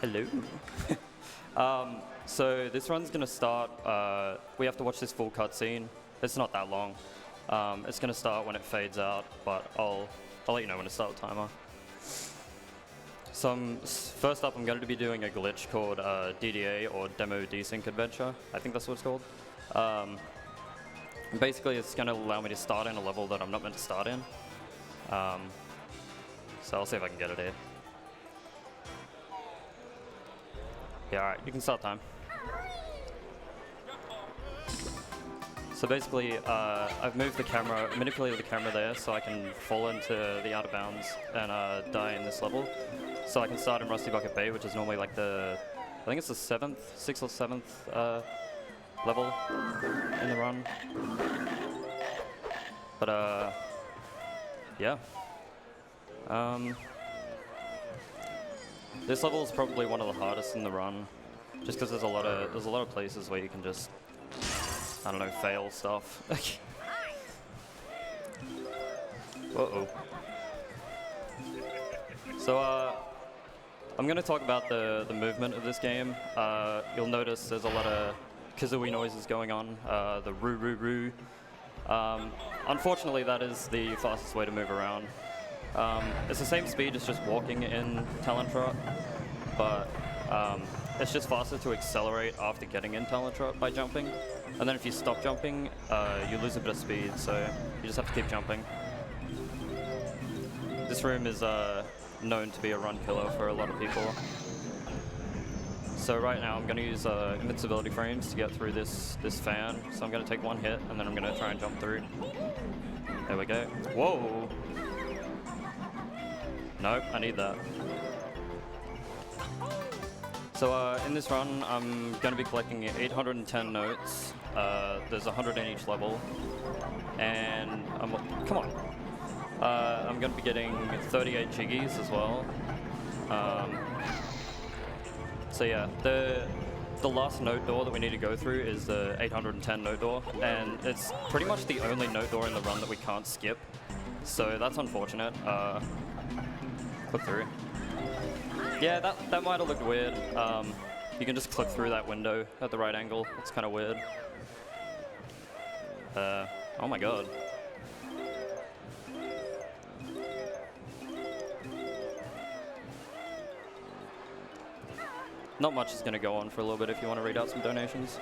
Hello. So this run's gonna start, we have to watch this full cutscene. It's not that long. It's gonna start when it fades out, but I'll let you know when to start the timer. So first up, I'm going to be doing a glitch called DDA, or Demo Desync Adventure. I think that's what it's called. Basically, it's going to allow me to start in a level that I'm not meant to start in. So I'll see if I can get it here. Yeah, alright, you can start time. So basically, I've moved the camera, manipulated the camera there so I can fall into the out of bounds and die in this level. So I can start in Rusty Bucket Bay, which is normally like I think it's the 6th or 7th level in the run. But yeah. This level is probably one of the hardest in the run, just because there's a lot of places where you can just, I don't know, fail stuff. Uh-oh. So I'm gonna talk about the movement of this game. You'll notice there's a lot of Kazooie noises going on, the roo-roo-roo. Unfortunately, that is the fastest way to move around. It's the same speed as just walking in Talon Trot, but it's just faster to accelerate after getting in Talon Trot by jumping. And then if you stop jumping, you lose a bit of speed, so you just have to keep jumping. This room is known to be a run killer for a lot of people. So right now I'm going to use invincibility frames to get through this fan. So I'm going to take one hit, and then I'm going to try and jump through. There we go. Whoa! Nope, I need that. So in this run, I'm going to be collecting 810 notes. There's 100 in each level. And come on. I'm going to be getting 38 jiggies as well. So yeah, the last note door that we need to go through is the 810 note door, and it's pretty much the only note door in the run that we can't skip. So that's unfortunate. Click through. Yeah, that might have looked weird. You can just click through that window at the right angle. It's kind of weird. Oh my god. Not much is going to go on for a little bit if you want to read out some donations.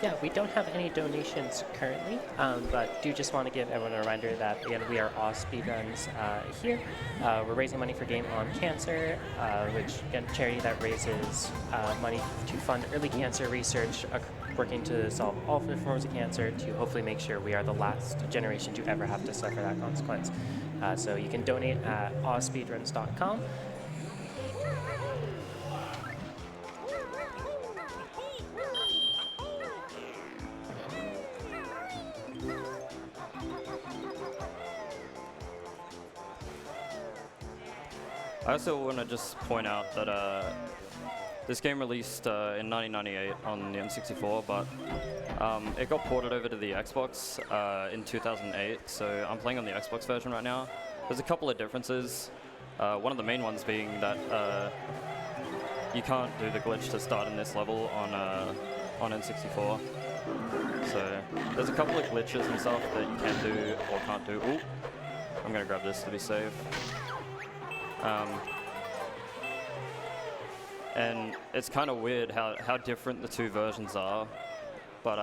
Yeah, we don't have any donations currently, but do just want to give everyone a reminder that, again, we are AusSpeedruns here. We're raising money for Game on Cancer, which, again, charity that raises money to fund early cancer research, working to solve all forms of cancer, to hopefully make sure we are the last generation to ever have to suffer that consequence. So you can donate at AusSpeedruns.com. I also want to just point out that this game released in 1998 on the N64, but it got ported over to the Xbox in 2008, so I'm playing on the Xbox version right now. There's a couple of differences. One of the main ones being that you can't do the glitch to start in this level on N64. So there's a couple of glitches and stuff that you can do or can't do. Ooh, I'm going to grab this to be safe. And it's kind of weird how different the two versions are, but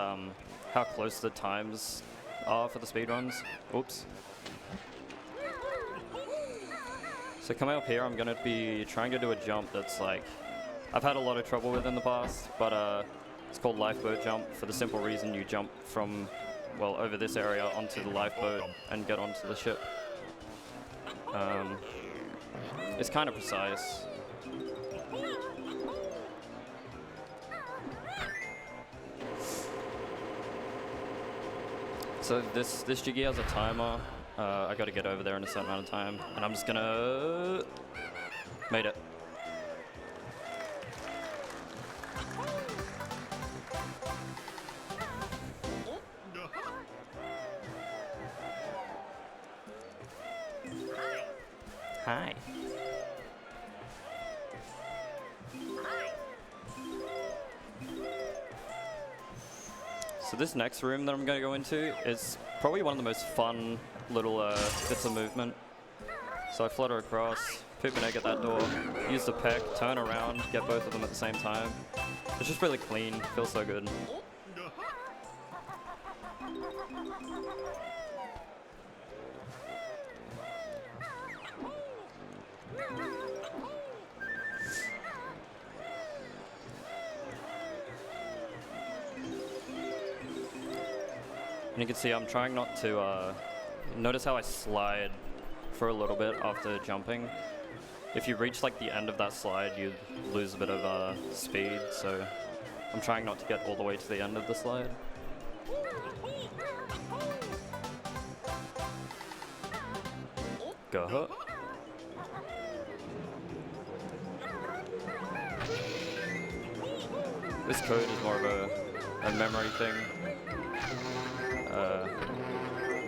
how close the times are for the speedruns. Oops. So coming up here, I'm going to be trying to do a jump that's like, I've had a lot of trouble with in the past, but it's called lifeboat jump for the simple reason you jump from, well, over this area onto the lifeboat and get onto the ship. It's kind of precise. So this jiggy has a timer. I got to get over there in a certain amount of time, and I'm just gonna made it. Hi. So this next room that I'm going to go into is probably one of the most fun little bits of movement. So I flutter across, poop an egg at that door, use the peck, turn around, get both of them at the same time. It's just really clean, feels so good. And you can see I'm trying not to, notice how I slide for a little bit after jumping. If you reach like the end of that slide, you lose a bit of speed, so I'm trying not to get all the way to the end of the slide. Go. This code is more of a memory thing.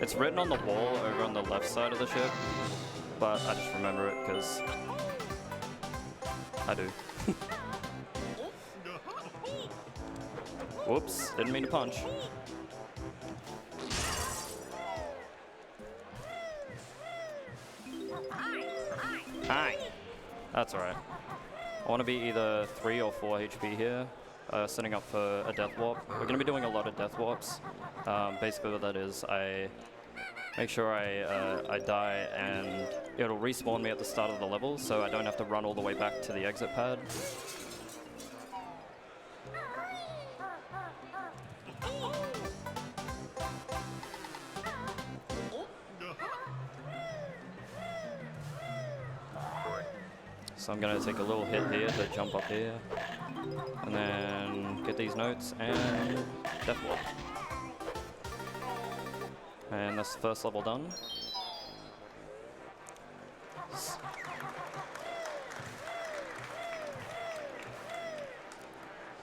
It's written on the wall over on the left side of the ship, but I just remember it because I do. Whoops, didn't mean to punch. Hi! That's alright. I want to be either 3 or 4 HP here, setting up for a death warp. We're going to be doing a lot of death warps. Basically what that is, I make sure I die and it'll respawn me at the start of the level, so I don't have to run all the way back to the exit pad. So I'm going to take a little hit here to jump up here, and then get these notes and death warp. And that's the first level done.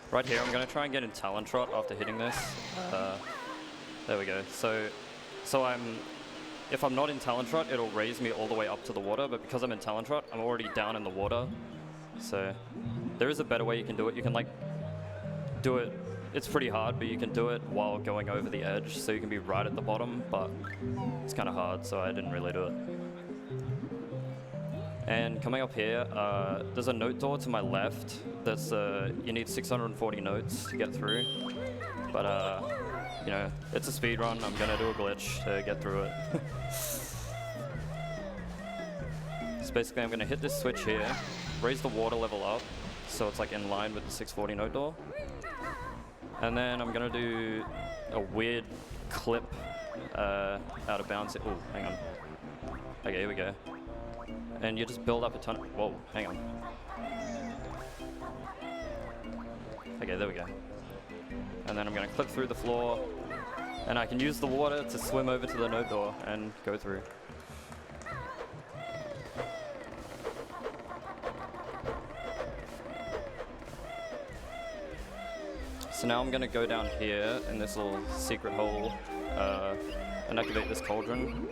Right here, I'm going to try and get in Talon Trot after hitting this. There we go. So if I'm not in Talon Trot, it'll raise me all the way up to the water, but because I'm in Talon Trot, I'm already down in the water. So there is a better way you can do it. You can like do it. It's pretty hard, but you can do it while going over the edge, so you can be right at the bottom, but it's kind of hard, so I didn't really do it. And coming up here, there's a note door to my left. That's you need 640 notes to get through, but you know, it's a speed run. I'm gonna do a glitch to get through it. So basically, I'm gonna hit this switch here, raise the water level up, so it's like in line with the 640 note door. And then I'm gonna do a weird clip out of bounds. Oh, hang on. Okay, here we go. And you just build up a ton of, whoa, hang on. Okay, there we go. And then I'm gonna clip through the floor, and I can use the water to swim over to the node door and go through. So now I'm going to go down here in this little secret hole and activate this cauldron.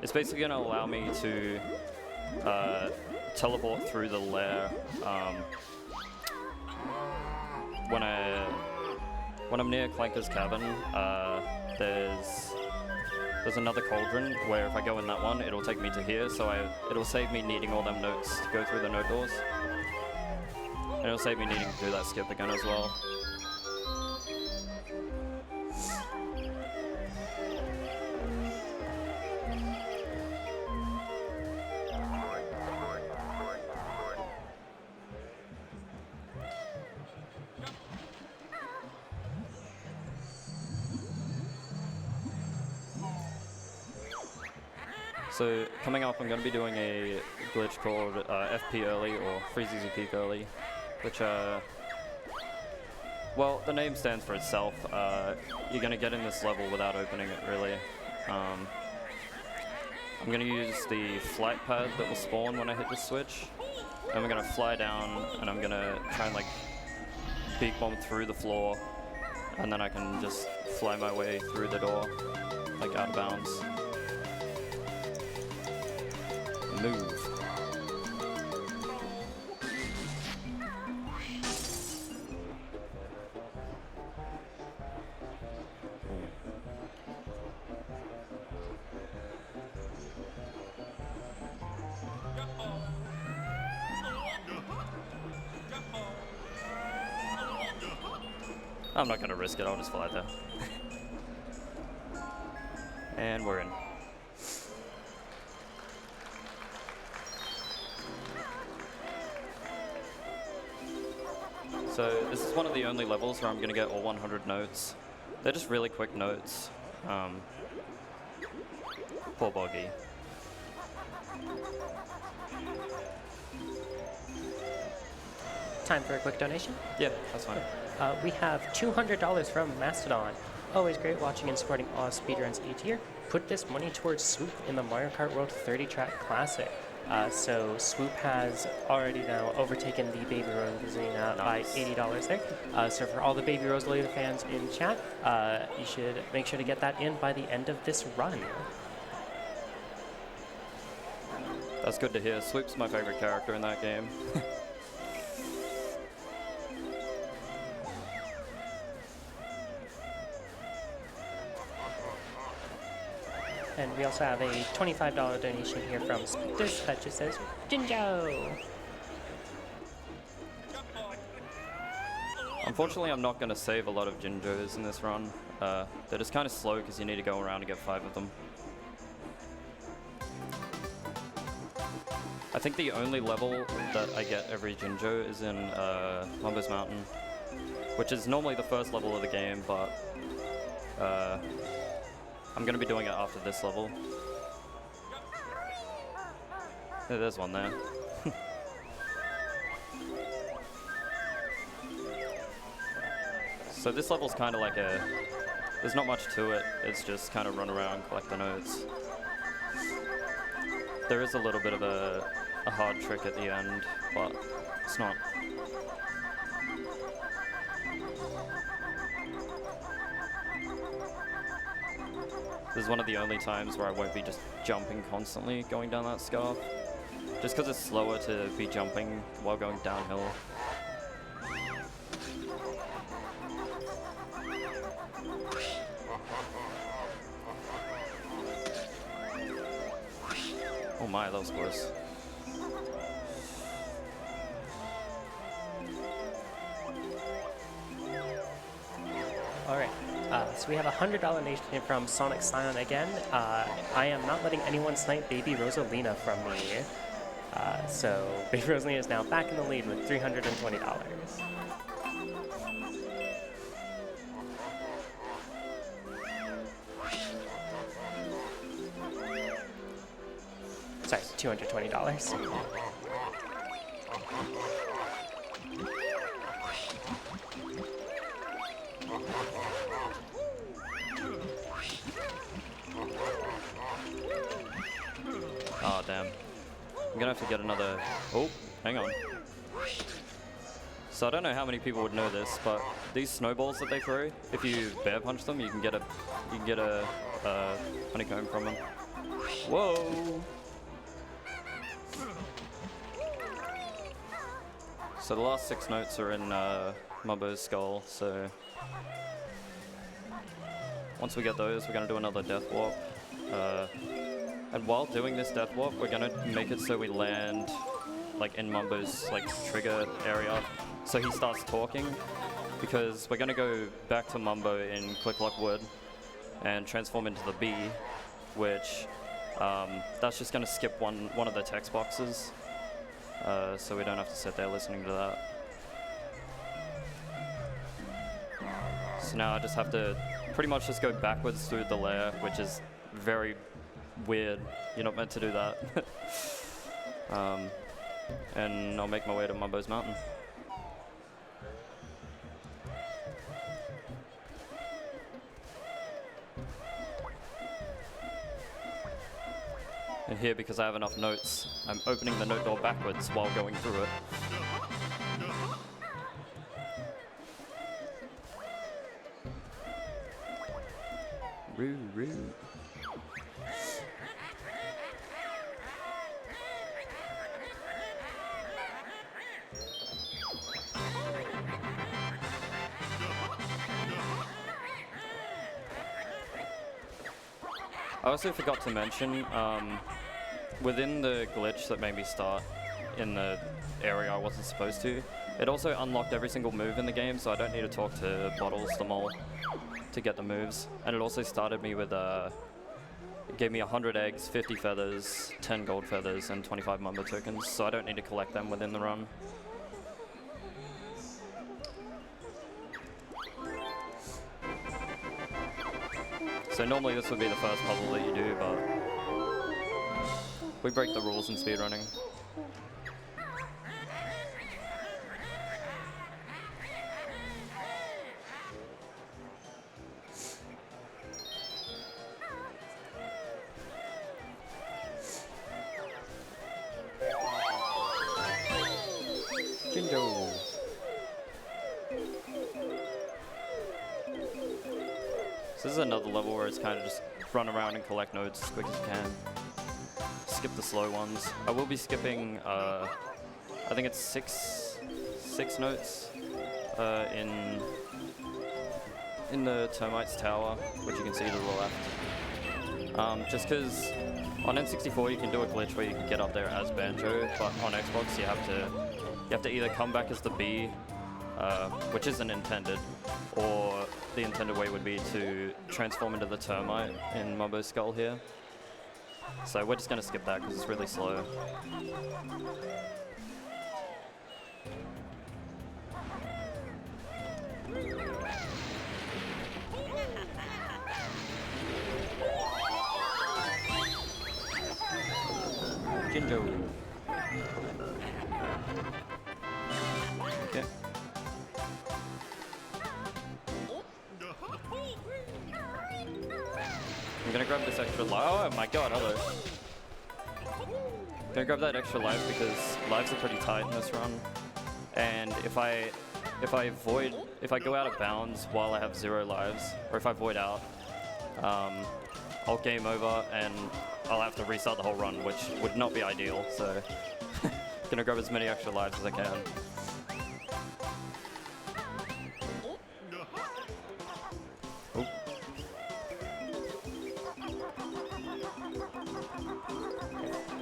It's basically going to allow me to teleport through the lair when I'm near Clanker's cabin. There's another cauldron where if I go in that one, it'll take me to here, so it'll save me needing all them notes to go through the node doors. And it'll save me needing to do that skip again as well. So coming up, I'm going to be doing a glitch called FP early, or Freeze Easy Peak early, which, well, the name stands for itself. You're going to get in this level without opening it, really. I'm going to use the flight pad that will spawn when I hit this switch, and we're going to fly down, and I'm going to try and, like, beak bomb through the floor, and then I can just fly my way through the door, like, out of bounds. Move. I'm not gonna risk it, I'll just fly there. And we're in. So this is one of the only levels where I'm gonna get all 100 notes. They're just really quick notes. Poor Boggy. Time for a quick donation. Yeah, that's fine. We have $200 from Mastodon. Always great watching and supporting AusSpeedruns A tier. Put this money towards Swoop in the Mario Kart World 30-track classic. So Swoop has already now overtaken the Baby Rosalina by $80 there. So for all the Baby Rosalina fans in chat, you should make sure to get that in by the end of this run. That's good to hear. Swoop's my favorite character in that game. And we also have a $25 donation here from Spectus that just says, Jinjo! Unfortunately, I'm not going to save a lot of Jinjos in this run. They're just kind of slow because you need to go around and get 5 of them. I think the only level that I get every Jinjo is in Mumbo's Mountain, which is normally the first level of the game, but I'm going to be doing it after this level. Yeah, there's one there. So this level's kind of like there's not much to it, it's just kind of run around, collect the notes. There is a little bit of a hard trick at the end, but it's not. This is one of the only times where I won't be just jumping constantly going down that scarf. Just because it's slower to be jumping while going downhill. Oh my, that was close. Alright, so we have a $100 donation from Sonic Scion again. I am not letting anyone snipe Baby Rosalina from me. So Baby Rosalina is now back in the lead with $320. Sorry, $220. Oh damn. I'm gonna have to get another. Oh, hang on. So I don't know how many people would know this, but these snowballs that they throw, if you bear punch them, you can get a honeycomb from them. Whoa! So the last 6 notes are in Mumbo's skull, so once we get those, we're gonna do another death warp. And while doing this death warp, we're gonna make it so we land like in Mumbo's like trigger area, so he starts talking, because we're gonna go back to Mumbo in Click Lock Wood and transform into the bee, which that's just gonna skip one of the text boxes, so we don't have to sit there listening to that. So now I just have to pretty much just go backwards through the layer, which is very weird. You're not meant to do that. And I'll make my way to Mumbo's Mountain. And here, because I have enough notes, I'm opening the note door backwards while going through it. Roo, roo. I also forgot to mention, within the glitch that made me start in the area I wasn't supposed to, It also unlocked every single move in the game, so I don't need to talk to Bottles the Mole to get the moves. And it also started me with it gave me 100 eggs, 50 feathers, 10 gold feathers, and 25 Mumbo tokens, so I don't need to collect them within the run. So normally this would be the first puzzle that you do, but we break the rules in speedrunning. Jinjo. So this is another level where it's kind of just run around and collect notes as quick as you can. Skip the slow ones. I will be skipping, I think it's six notes in the Termites Tower, which you can see to the left. Just because on N64 you can do a glitch where you can get up there as Banjo, but on Xbox you have to either come back as the bee, which isn't intended, or the intended way would be to transform into the termite in Mumbo's skull here. So we're just going to skip that because it's really slow. Jinjo. Okay. I'm gonna grab this extra life. Oh my god, hello. I'm gonna grab that extra life because lives are pretty tight in this run. And if I go out of bounds while I have 0 lives, or if I void out, I'll game over and I'll have to restart the whole run, which would not be ideal, so gonna grab as many extra lives as I can. Oop.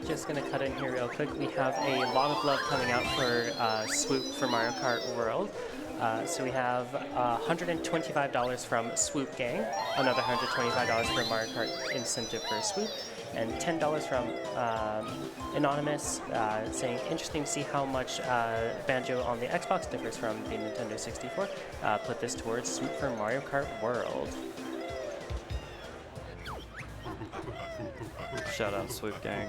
Just gonna cut in here real quick. We have a lot of love coming out for Swoop for Mario Kart World. So we have $125 from Swoop Gang, another $125 for Mario Kart incentive for Swoop, and $10 from Anonymous, saying, interesting to see how much Banjo on the Xbox differs from the Nintendo 64. Put this towards Swoop for Mario Kart World. Shout out Swoop Gang.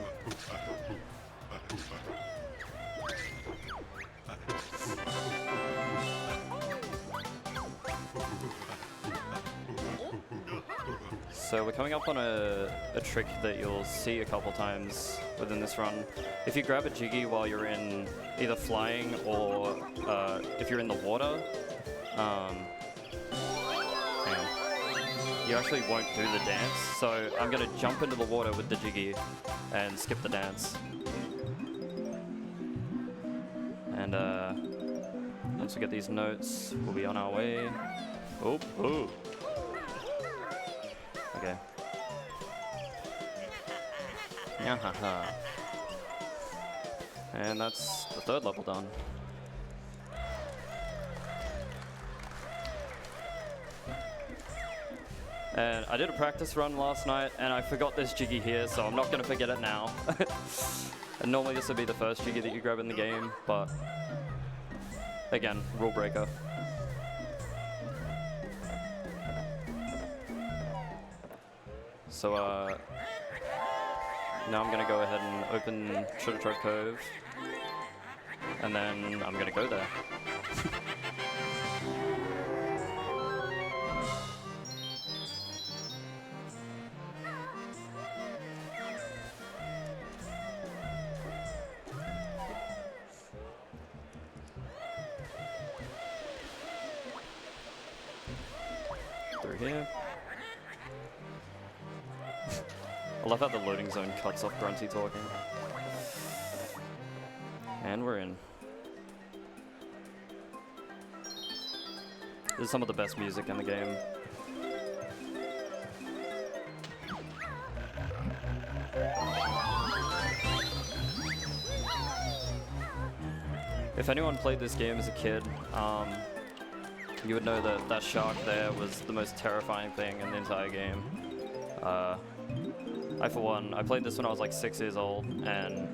So we're coming up on a trick that you'll see a couple times within this run. If you grab a Jiggy while you're in either flying or if you're in the water, you actually won't do the dance. So I'm going to jump into the water with the Jiggy and skip the dance. And once we get these notes, we'll be on our way. Oh, oh. Okay. Yahaha. And that's the 3rd level done. And I did a practice run last night, and I forgot this Jiggy here, so I'm not going to forget it now. And normally this would be the first Jiggy that you grab in the game, but again, rule breaker. So now I'm going to go ahead and open Treasure Trove Cove, and then I'm going to go there. Through here. I love how the loading zone cuts off Grunty talking. And we're in. This is some of the best music in the game. If anyone played this game as a kid, you would know that that shark there was the most terrifying thing in the entire game. I, for one, I played this when I was like 6 years old, and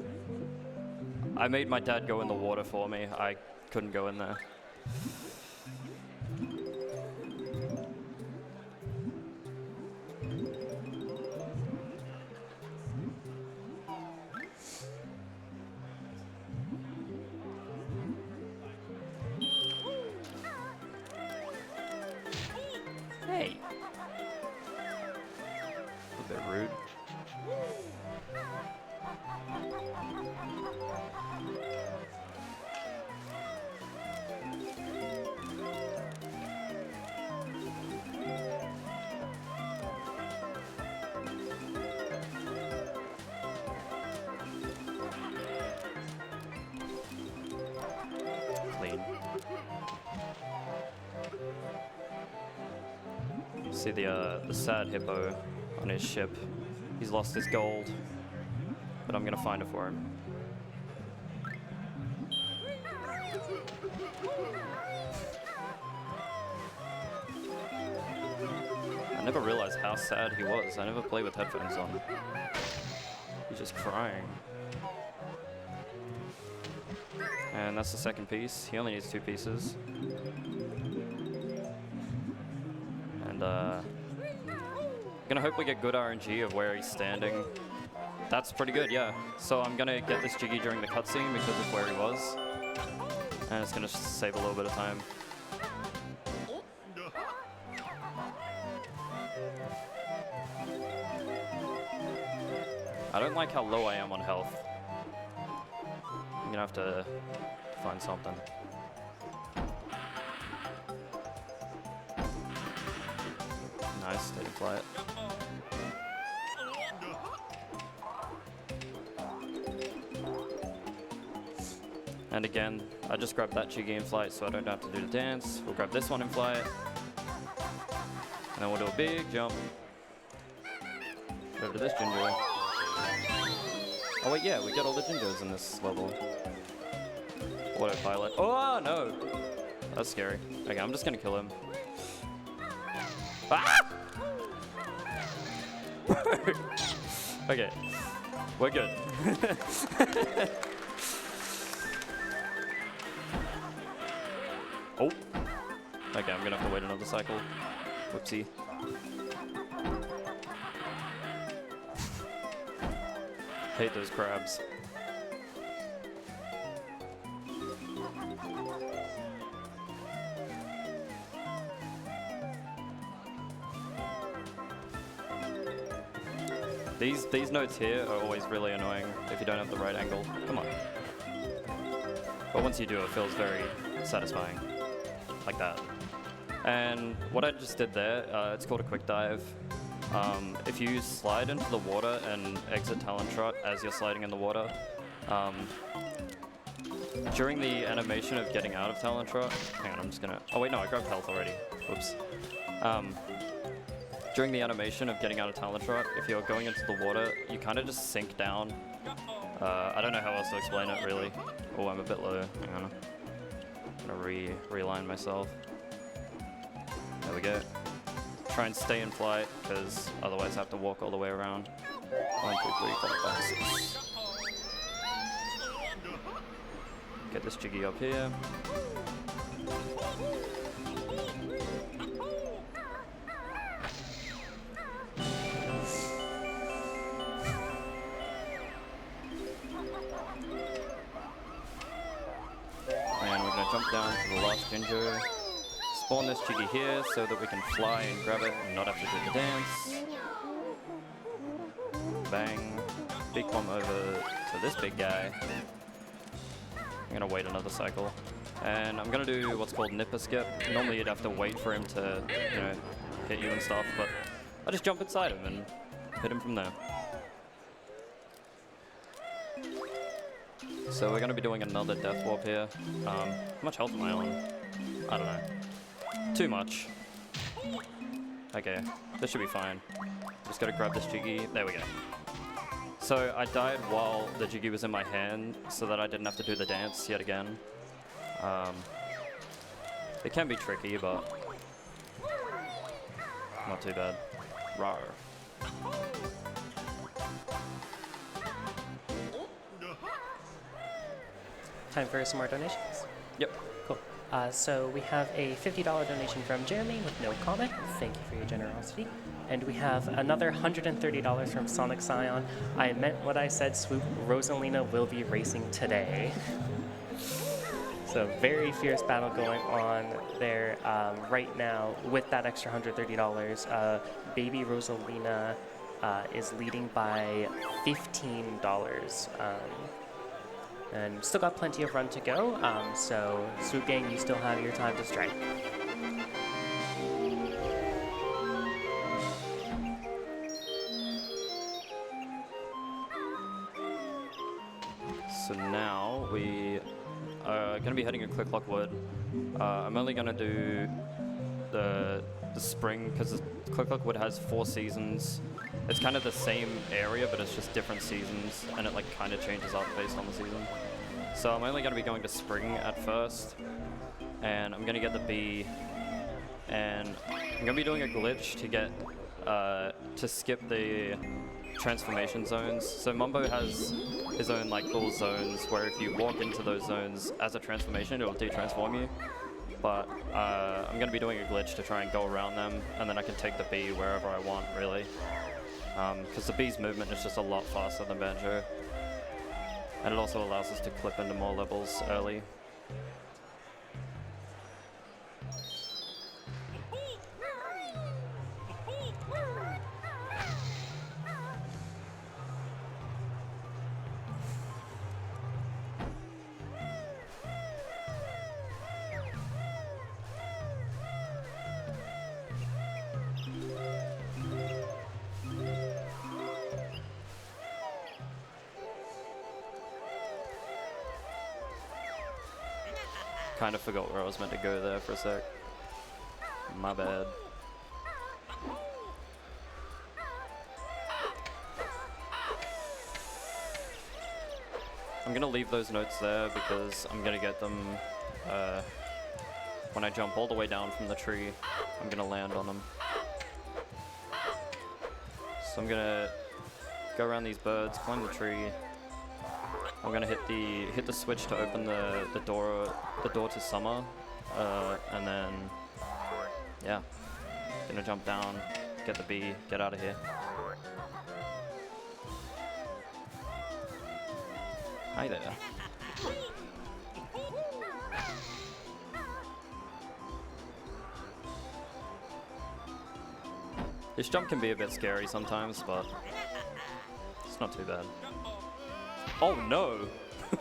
I made my dad go in the water for me. I couldn't go in there. Hey! A bit rude. Clean. See the sad hippo on his ship. He's lost his gold, but I'm gonna find it for him. I never realized how sad he was. I never play with headphones on. He's just crying. And that's the second piece. He only needs 2 pieces. And gonna hope we get good RNG of where he's standing. That's pretty good, yeah. So I'm gonna get this Jiggy during the cutscene because of where he was. And it's gonna save a little bit of time. I don't like how low I am on health. I'm gonna have to find something. Nice, steady flight. And again, I just grabbed that Jiggy in flight so I don't have to do the dance. We'll grab this one in flight. And then we'll do a big jump. Over to this Ginger. Oh wait, yeah, we get all the Gingers in this level. Autopilot. Oh no! That's scary. Okay, I'm just gonna kill him. Ah! Okay, we're good. Oh! Okay, I'm gonna have to wait another cycle. Whoopsie. Hate those crabs. These notes here are always really annoying if you don't have the right angle. Come on. But once you do, it feels very satisfying. Like that. And what I just did there, it's called a quick dive. If you slide into the water and exit Talon Trot as you're sliding in the water, during the animation of getting out of Talon Trot, hang on, I'm just gonna, oh wait, no, I grabbed health already. Whoops. During the animation of getting out of Talon Trot, if you're going into the water, you kind of just sink down. I don't know how else to explain it, really. Oh, I'm a bit low. Hang on. I'm gonna realign myself. There we go. Try and stay in flight, because otherwise I have to walk all the way around. 1, 2, 3, 4, 5, 6. Get this Jiggy up here. And we're going to jump down to the last Ginger. Spawn this Jiggy here so that we can fly and grab it and not have to do the dance. Bang. Big bomb over to this big guy. I'm gonna wait another cycle. And I'm gonna do what's called nipper skip. Normally you'd have to wait for him to, you know, hit you and stuff, but I just jump inside him and hit him from there. So we're gonna be doing another death warp here. How much health am I on? I don't know. Too much. Okay, this should be fine. Just gotta grab this Jiggy. There we go. So I died while the Jiggy was in my hand so that I didn't have to do the dance yet again. It can be tricky, but not too bad. Rawr. Time for some more donations. Yep. Cool. So we have a $50 donation from Jeremy with no comment. Thank you for your generosity. And we have another $130 from Sonic Scion. I meant what I said, Swoop. Rosalina will be racing today. So very fierce battle going on there right now with that extra $130. Baby Rosalina is leading by $15. And still got plenty of run to go, so Swoop Gang, you still have your time to strike. So now we are going to be heading to Click Clock Wood. I'm only going to do the spring because Click Clock Wood has 4 seasons. It's kind of the same area, but it's just different seasons, and it like kind of changes up based on the season. So I'm only going to be going to spring at first, and I'm going to get the bee, and I'm going to be doing a glitch to get to skip the transformation zones. So Mumbo has his own like little zones where if you walk into those zones as a transformation, it'll de-transform you. But I'm going to be doing a glitch to try and go around them, and then I can take the bee wherever I want, really. Because the bee's movement is just a lot faster than Banjo. And it also allows us to clip into more levels early. Kind of forgot where I was meant to go there for a sec. My bad. I'm gonna leave those notes there because I'm gonna get them when I jump all the way down from the tree. I'm gonna land on them. So I'm gonna go around these birds, climb the tree. I'm gonna hit the switch to open the door to summer, and then yeah, gonna jump down, get the bee, get out of here. Hi there. This jump can be a bit scary sometimes, but it's not too bad. Oh no! I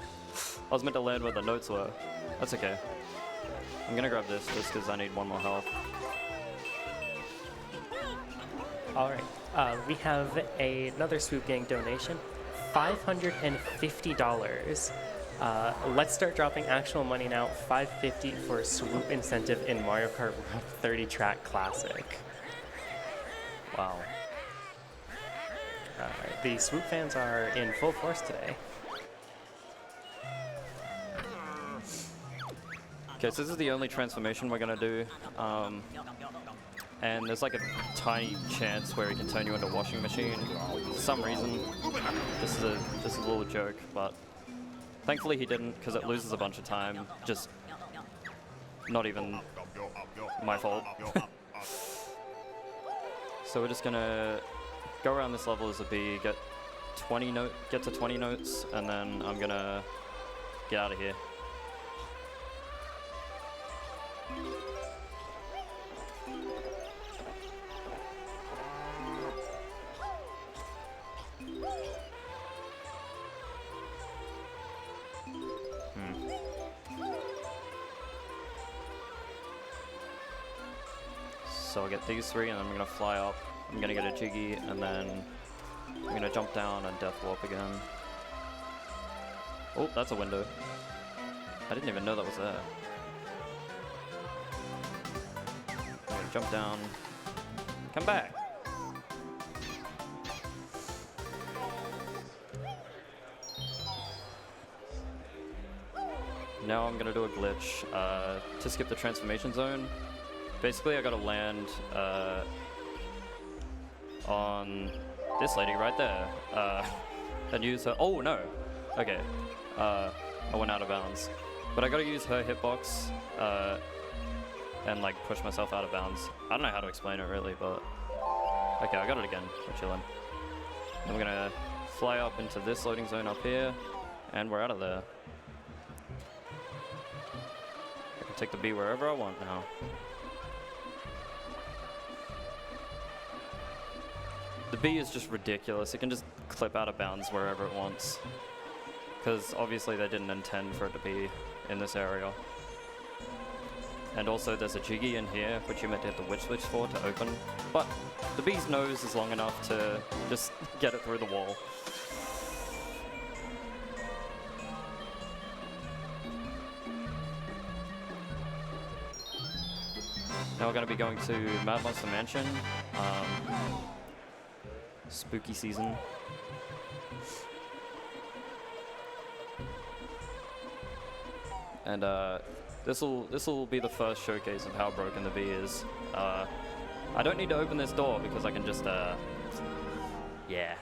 was meant to land where the notes were. That's okay. I'm gonna grab this just because I need 1 more health. Alright, we have another Swoop Gang donation. $550. Let's start dropping actual money now. $550 for a Swoop incentive in Mario Kart 30 Track Classic. Wow. The Swoop fans are in full force today. Okay, so this is the only transformation we're gonna do. And there's like a tiny chance where he can turn you into a washing machine. For some reason, this is a little joke, but thankfully he didn't, because it loses a bunch of time. Just not even my fault. So we're just gonna go around this level as a bee, get to 20 notes, and then I'm gonna get out of here. So I'll get these 3, and then I'm gonna fly up. I'm gonna get a Jiggy, and then I'm gonna jump down and Death Warp again. Oh, that's a window. I didn't even know that was there. I'm gonna jump down. Come back! now I'm gonna do a glitch to skip the transformation zone. Basically, I gotta land on this lady right there and use her. Oh no! Okay, I went out of bounds. But I gotta use her hitbox and like push myself out of bounds. I don't know how to explain it really, but okay, I got it again. We're chilling. Then we're gonna fly up into this loading zone up here, and we're out of there. I can take the B wherever I want now. The B is just ridiculous. It can just clip out of bounds wherever it wants. Because obviously they didn't intend for it to be in this area. And also there's a jiggy in here, which you meant to hit the witch switch for to open. But the B's nose is long enough to just get it through the wall. Now we're going to be going to Mad Monster Mansion. Spooky season. And this will be the first showcase of how broken the B is. I don't need to open this door because I can just yeah.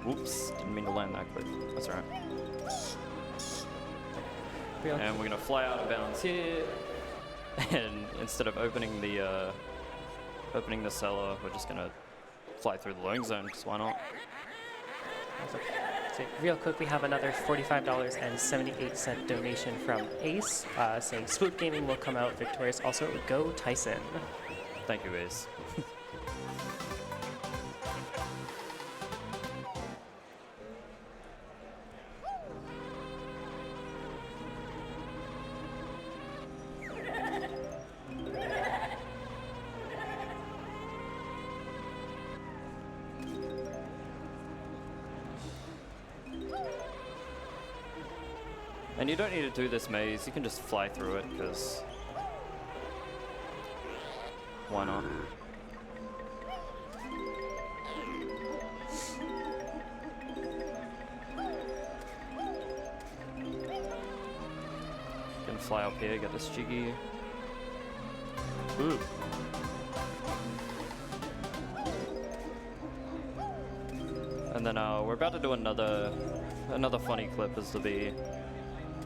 Whoops, didn't mean to land that quick. That's alright. And we're gonna fly out of bounds here, and instead of opening the cellar, we're just gonna fly through the loading zone, because why not? Awesome. So real quick, we have another $45.78 donation from Ace, saying Swoop Gaming will come out victorious. Also, go TySoN. Thank you, Ace. And you don't need to do this maze, you can just fly through it, because why not? Can fly up here, get this jiggy. Ooh. And then we're about to do another funny clip as the B,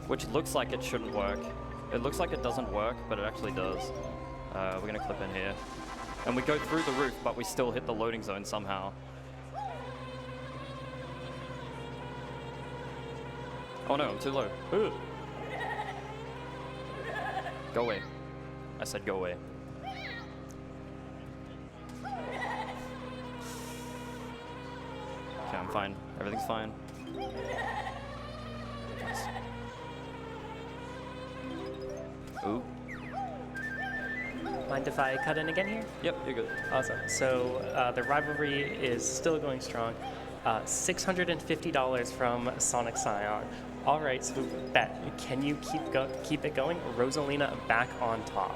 which looks like it shouldn't work. It looks like it doesn't work, but it actually does. We're gonna clip in here. And we go through the roof, but we still hit the loading zone somehow. Oh no, I'm too low. Ooh. Go away. I said go away. Okay, I'm fine. Everything's fine. Ooh. Mind if I cut in again here? Yep, you're good. Awesome. So the rivalry is still going strong. $650 from Sonic Scion. All right, so bet. Can you keep it going? Rosalina back on top.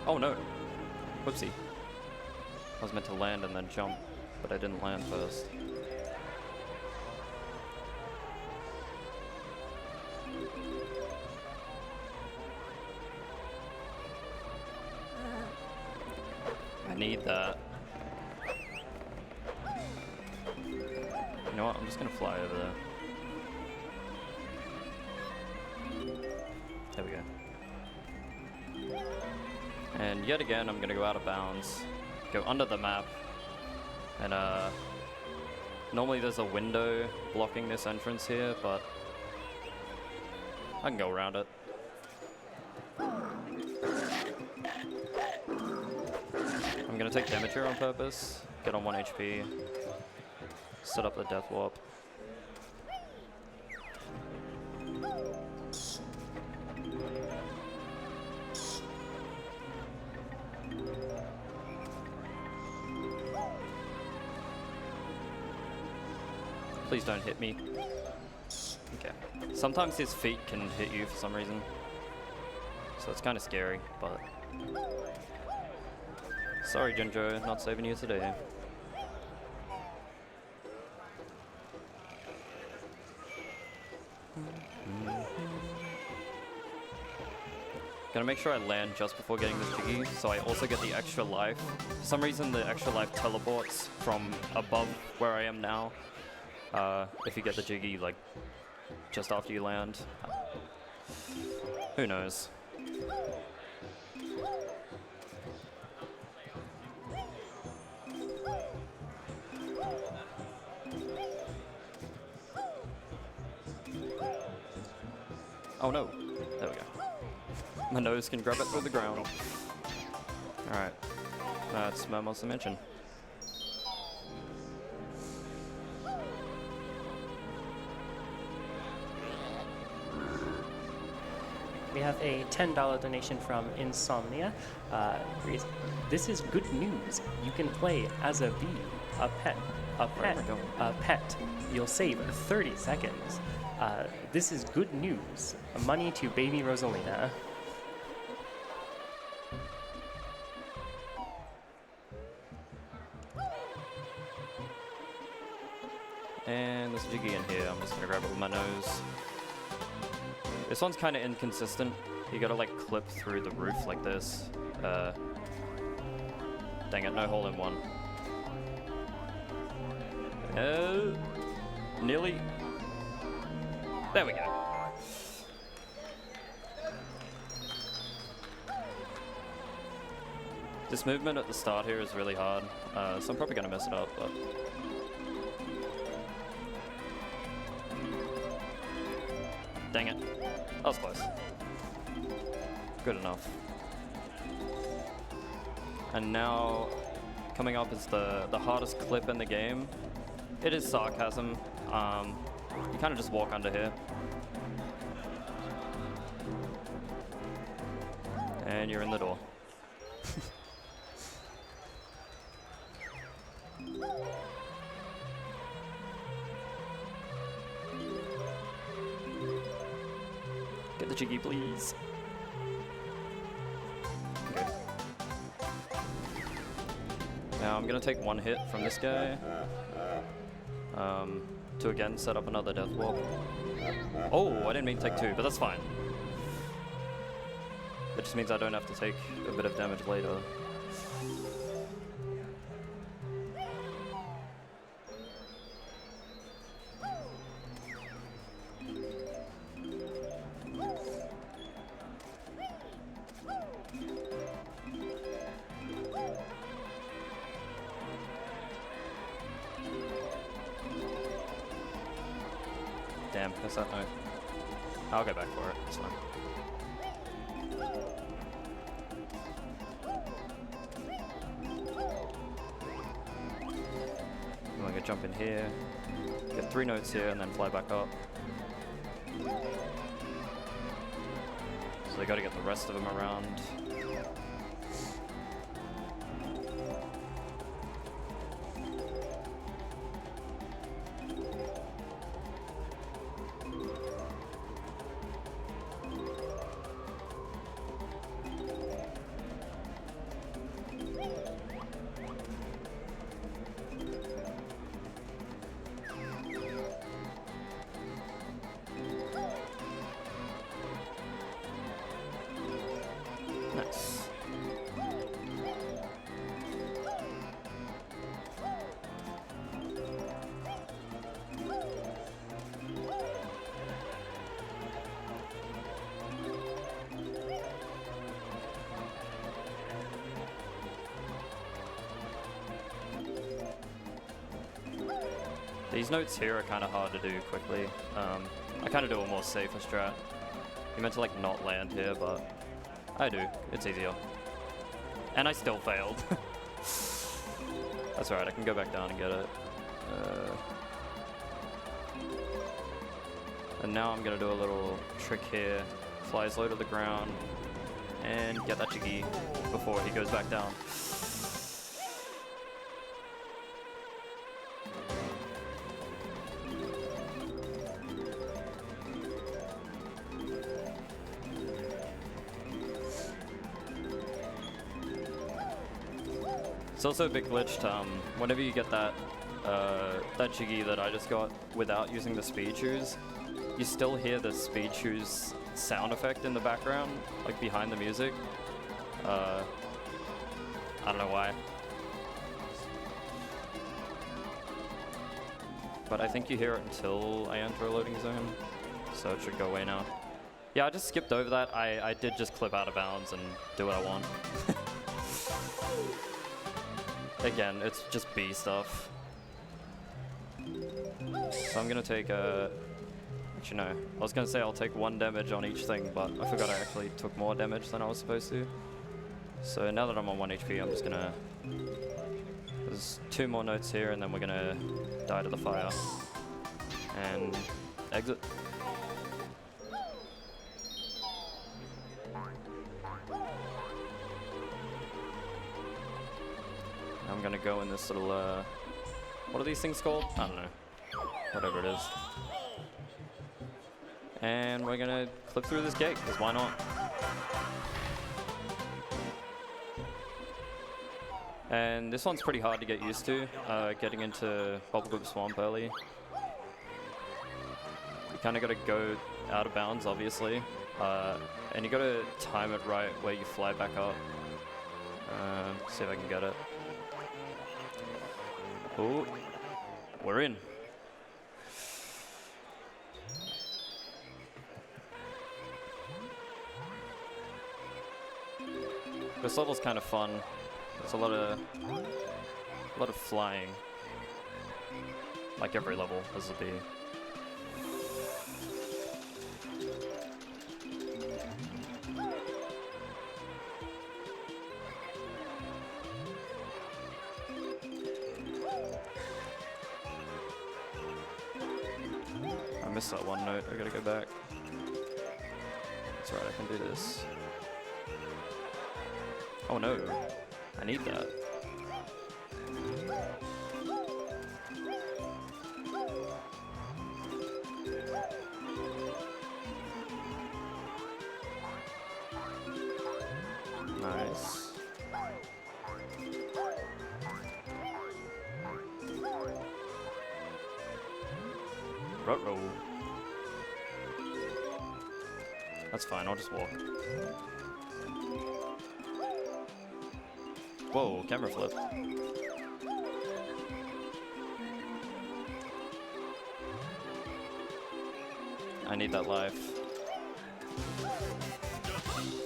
Oh no. Whoopsie. I was meant to land and then jump, but I didn't land first. I need that. You know what? I'm just gonna fly over there. There we go. And yet again, I'm gonna go out of bounds, go under the map, and normally there's a window blocking this entrance here, but I can go around it. I'm gonna take damage here on purpose, get on 1 HP, set up the death warp. Please don't hit me. Okay. Sometimes his feet can hit you for some reason. So it's kind of scary, but... Sorry, Jinjo, not saving you today. Gotta make sure I land just before getting this Jiggy, so I also get the extra life. For some reason, the extra life teleports from above where I am now. If you get the Jiggy, like, just after you land. Who knows? Oh no, there we go. My nose can grab it through the ground. Alright, that's Memos Dimension. We have a $10 donation from Insomnia. This is good news. You can play as a bee, a pet, a pet, a pet. You'll save 30 seconds. This is good news. Money to baby Rosalina. And there's a Jiggy in here. I'm just gonna grab it with my nose. This one's kind of inconsistent. You gotta like clip through the roof like this. Dang it, no hole in one. Nearly. There we go. This movement at the start here is really hard, so I'm probably gonna mess it up, but... Dang it. That was close. Good enough. And now, coming up is the hardest clip in the game. It is sarcasm. You kind of just walk under here. And you're in the door. Get the Jiggy, please. Okay. Now I'm gonna take one hit from this guy. To again set up another death wall. Oh, I didn't mean to take two, but that's fine. That just means I don't have to take a bit of damage later. Damn, that's that note. I'll go back for it, it's fine. I'm gonna jump in here, get 3 notes here, and then fly back up. So I gotta get the rest of them around. Nice. These notes here are kind of hard to do quickly. I kind of do a more safer strat. You meant to like not land here, but I do. It's easier. And I still failed. That's alright, I can go back down and get it. And now I'm gonna do a little trick here. Fly as low to the ground and get that Jiggy before he goes back down. It's also a bit glitched. Whenever you get that that jiggy that I just got without using the speed shoes, you still hear the speed shoes sound effect in the background, like behind the music. I don't know why. But I think you hear it until I enter a loading zone, so it should go away now. Yeah, I just skipped over that. I did just clip out of bounds and do what I want. Again, it's just B stuff. So I'm gonna take actually no, I was gonna say I'll take 1 damage on each thing, but I forgot I actually took more damage than I was supposed to. So now that I'm on 1 HP, I'm just gonna... There's 2 more notes here, and then we're gonna die to the fire. And exit. I'm gonna go in this little, what are these things called? I don't know. Whatever it is. And we're gonna clip through this gate, because why not? And this one's pretty hard to get used to, getting into Bubblegloop Swamp early. You kind of got to go out of bounds, obviously, and you got to time it right where you fly back up. See if I can get it. Ooh, we're in. This level's kind of fun. There's a lot of flying. Like every level, this will be. I missed that one note, I gotta go back. That's right, I can do this. Oh no, I need that. Nice. Ruh-roh. That's fine, I'll just walk. Whoa, camera flip. I need that life.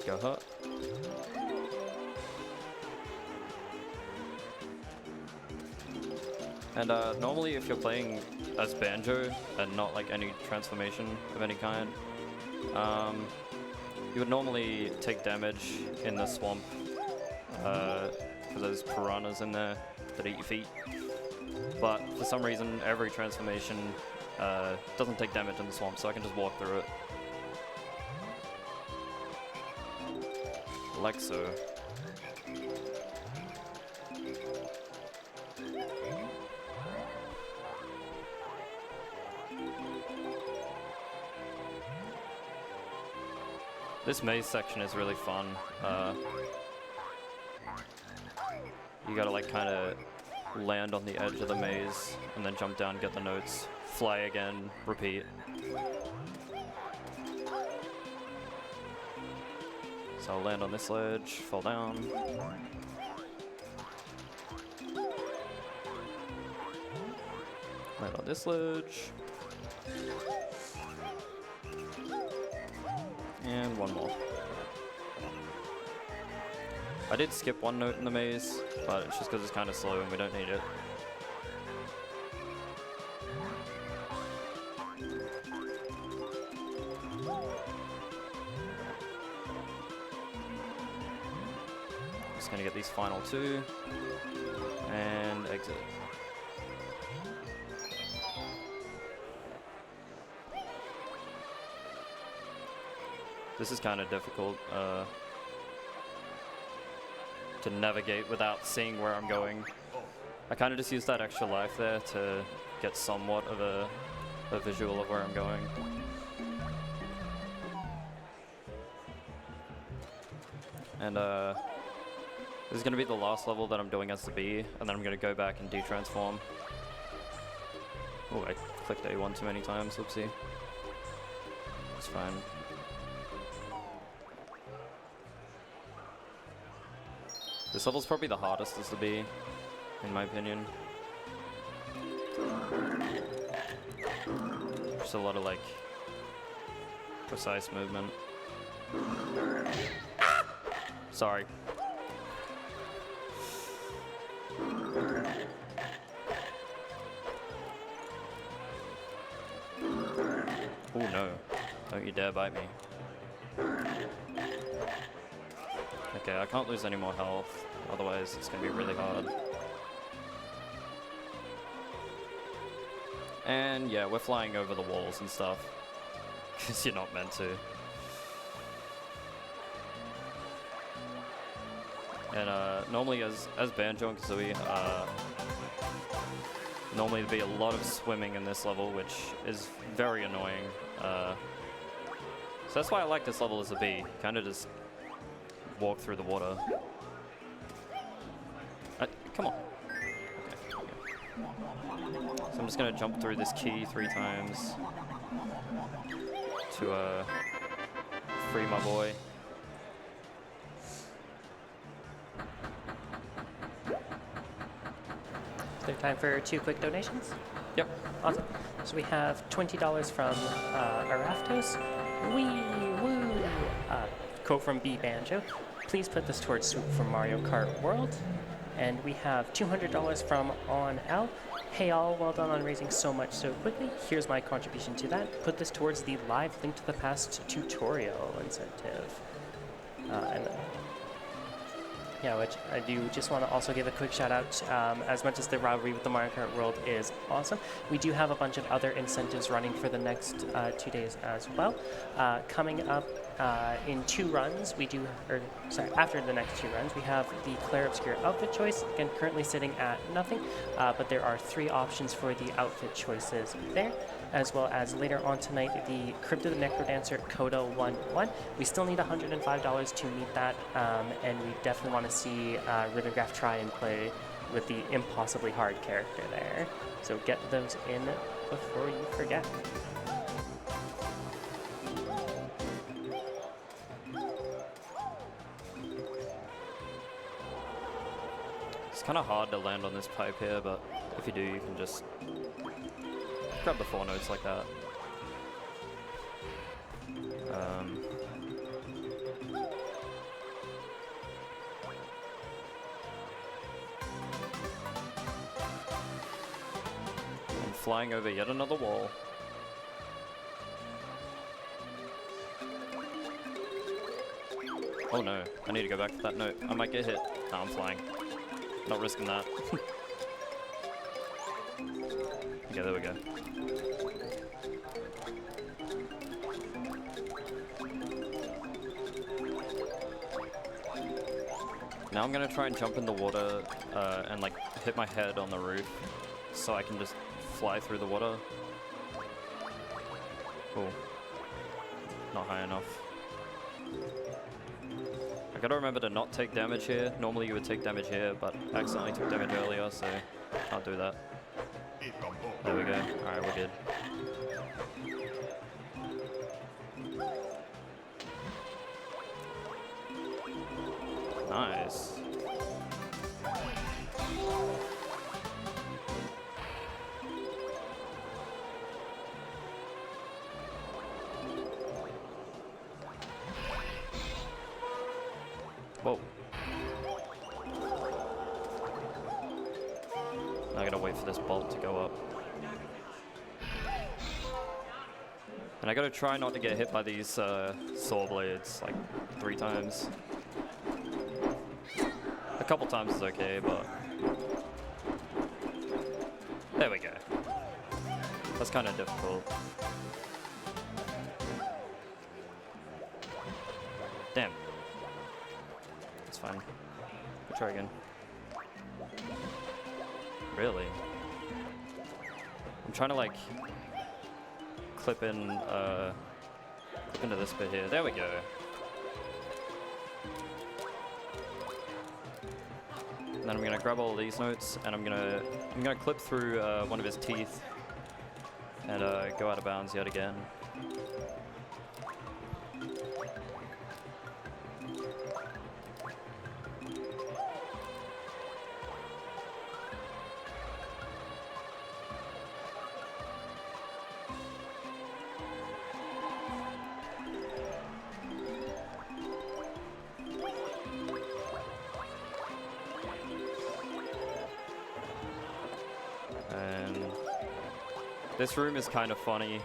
Go hut. And normally if you're playing as Banjo and not like any transformation of any kind, you would normally take damage in the swamp because there's piranhas in there that eat your feet. But for some reason, every transformation doesn't take damage in the swamp, so I can just walk through it. Like so. This maze section is really fun. You gotta like kind of land on the edge of the maze and then jump down, get the notes, fly again, repeat. So I'll land on this ledge, fall down. Land on this ledge. And one more. I did skip one note in the maze, but it's just because it's kind of slow and we don't need it. Just gonna get these final 2 and exit. This is kind of difficult to navigate without seeing where I'm going. I kind of just use that extra life there to get somewhat of a visual of where I'm going. And This is going to be the last level that I'm doing as the bee, and then I'm going to go back and de-transform. Oh, I clicked A1 too many times, whoopsie. It's fine. This level's probably the hardest as the bee, in my opinion. Just a lot of like precise movement. Sorry. Oh no, don't you dare bite me. Okay, I can't lose any more health, otherwise it's gonna be really hard. And yeah, we're flying over the walls and stuff, because you're not meant to. And normally as Banjo-Kazooie, normally there'd be a lot of swimming in this level, which is very annoying. So that's why I like this level as a bee. Kind of just walk through the water. Come on. Okay. So I'm just gonna jump through this key 3 times to free my boy. Is there time for 2 quick donations? Yep. Awesome. So we have $20 from Araftos. Wee woo! Quote from B Banjo. Please put this towards Swoop from Mario Kart World. And we have $200 from On L. Hey all, well done on raising so much so quickly. Here's my contribution to that. Put this towards the live Link to the Past tutorial incentive. Yeah, which I do just want to also give a quick shout out. As much as the rivalry with the Mario Kart World is awesome, we do have a bunch of other incentives running for the next 2 days as well. Coming up in 2 runs, we do, after the next 2 runs, we have the Claire Obscure outfit choice. Again, currently sitting at nothing, but there are 3 options for the outfit choices there. As well as later on tonight, the Crypto the Necrodancer Coda 1-1. We still need $105 to meet that, and we definitely want to see Rhythmograph try and play with the impossibly hard character there. So get those in before you forget. It's kind of hard to land on this pipe here, but if you do, you can just grab the 4 notes like that. And flying over yet another wall. Oh no, I need to go back to that note. I might get hit. No, I'm flying. Not risking that. Okay, there we go. Now I'm gonna try and jump in the water and like hit my head on the roof so I can just fly through the water. Cool. Not high enough. I gotta remember to not take damage here. Normally you would take damage here, but I accidentally took damage earlier, so can't do that. There we go. Alright, we're good. Nice. Whoa. I gotta wait for this bolt to go up. And I gotta try not to get hit by these saw blades like 3 times. A couple times is okay, but there we go. That's kind of difficult. Damn. It's fine. We'll try again. Really? I'm trying to like clip into this bit here. There we go. And then I'm gonna grab all of these notes, and I'm gonna clip through one of his teeth, and go out of bounds yet again. And this room is kind of funny,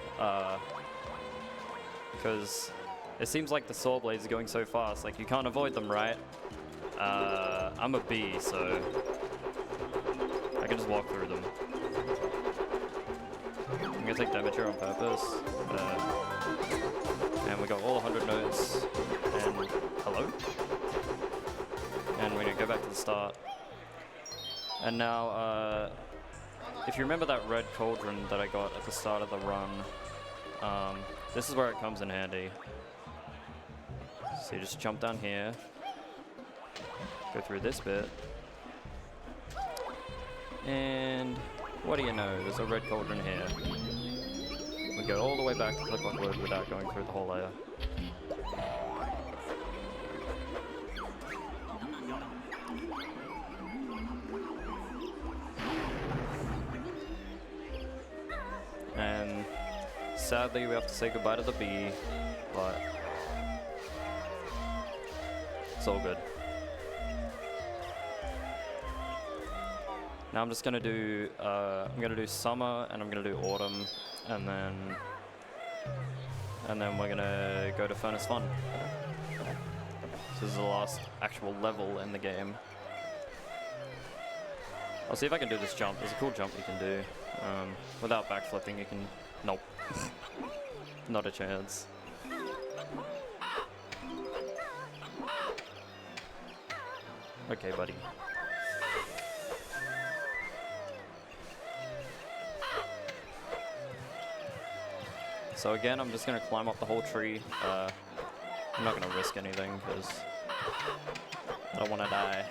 because it seems like the saw blades are going so fast, like you can't avoid them, right? I'm a bee, so I can just walk through them. I'm gonna take damage here on purpose. And we got all 100 notes, and hello? And we're gonna go back to the start. And now, if you remember that red cauldron that I got at the start of the run, this is where it comes in handy. So you just jump down here, go through this bit, and what do you know, there's a red cauldron here. We go all the way back to Click-Lock Wood without going through the whole layer. And sadly we have to say goodbye to the bee, but it's all good. Now I'm just gonna do summer, and I'm gonna do autumn, and then we're gonna go to Furnace Fun. This is the last actual level in the game. I'll see if I can do this jump. There's a cool jump you can do. Without backflipping, you can... Nope. Not a chance. Okay, buddy. So again, I'm just gonna climb up the whole tree. I'm not gonna risk anything, because I don't want to die.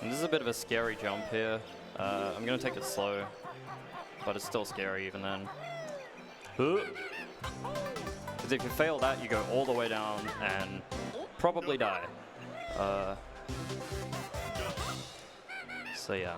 And this is a bit of a scary jump here. I'm gonna take it slow, but it's still scary even then. Because if you fail that, you go all the way down and probably die. So yeah.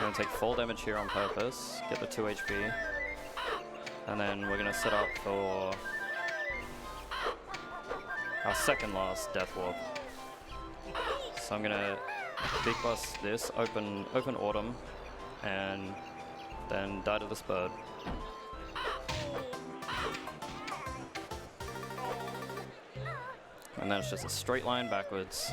Gonna take full damage here on purpose, get the 2 HP, and then we're gonna set up for our second last death warp. So I'm gonna big bust this, open autumn, and then die to this bird. And then it's just a straight line backwards.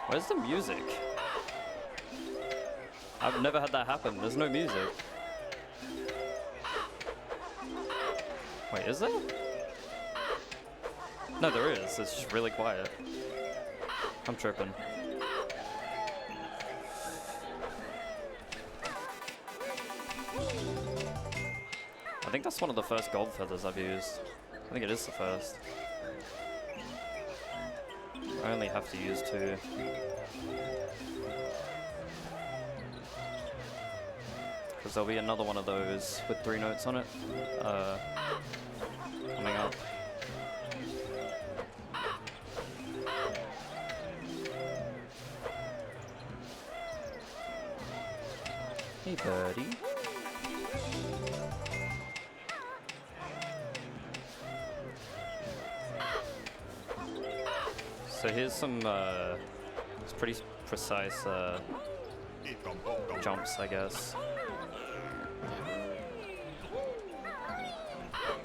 Where's the music? I've never had that happen. There's no music. Wait, is there? No, there is. It's just really quiet. I'm tripping. I think that's one of the first gold feathers I've used. I think it is the first. I only have to use 2. Because there'll be another one of those with 3 notes on it coming up. Hey, buddy. So here's some It's pretty precise jumps, I guess.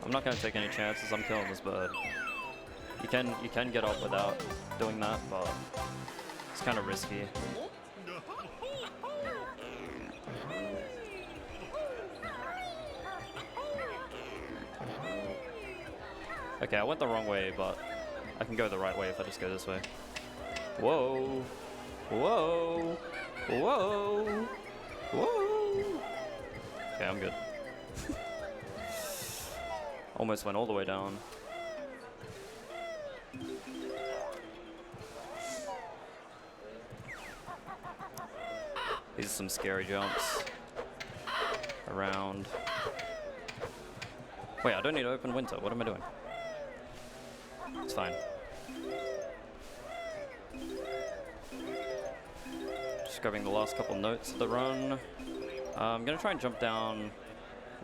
I'm not gonna take any chances. I'm killing this bird. You can get up without doing that, but it's kind of risky. Okay, I went the wrong way, but I can go the right way if I just go this way. Whoa! Whoa! Whoa! Whoa! Okay, I'm good. Almost went all the way down. These are some scary jumps. Around. Wait, I don't need to open winter. What am I doing? It's fine. Just grabbing the last couple notes of the run. I'm gonna try and jump down,